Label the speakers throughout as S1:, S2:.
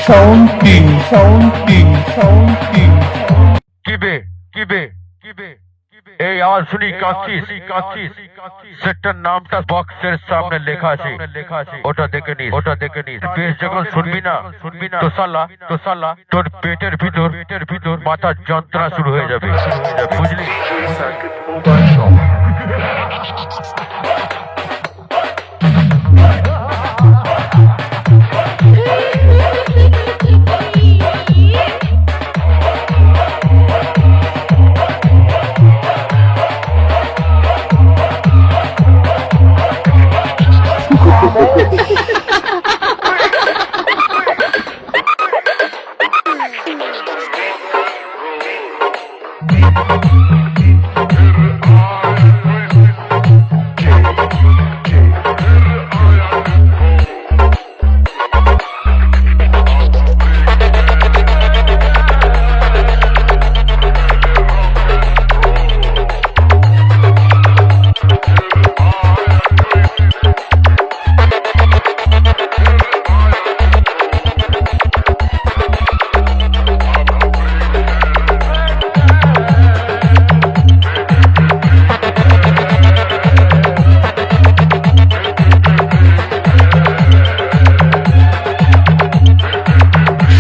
S1: Sounding.
S2: কিবে এই আওয়াজ শুনি কাঁদছিস সেটার নামটা বক্সের সামনে লেখা আছে ওটা দেখে নিস বেশ যখন শুনবি না তো সালা তোর পেটের ভিতর মাথার যন্ত্রণা শুরু হয়ে যাবে বুঝলি।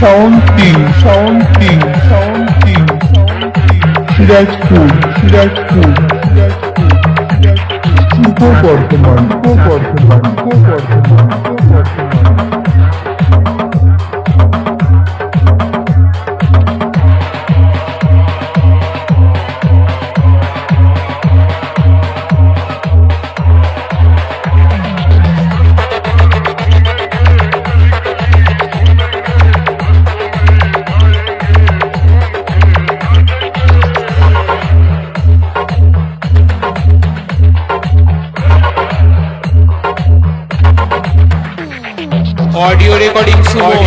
S1: Sounding. Shirajpur. Bardhaman.
S3: Audio recording Sumo.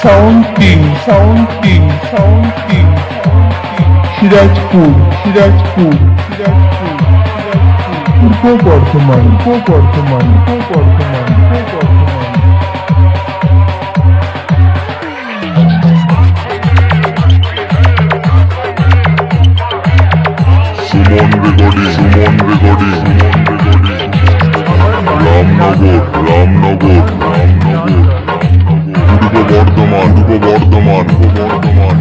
S3: Sounding. Shirajpur. Bardhaman.
S4: Sumon recording. Ramnagar. পূর্ব Bardhaman.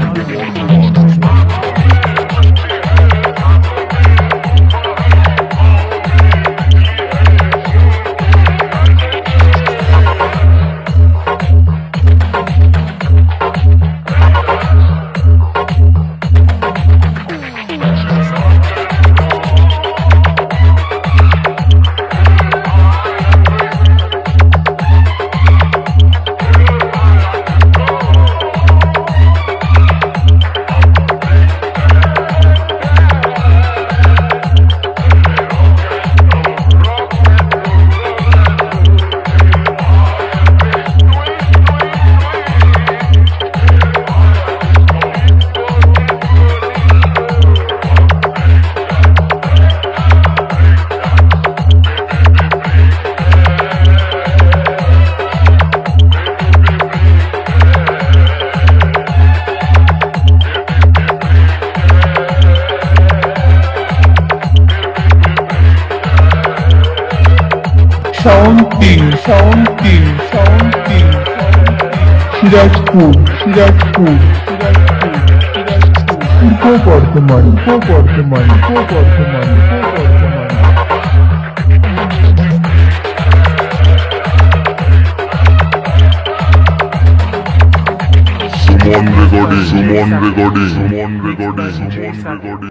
S4: Sounding. Shirajpur. Purbo Bardhaman. Suman recording Suman recording Suman recording Suman recording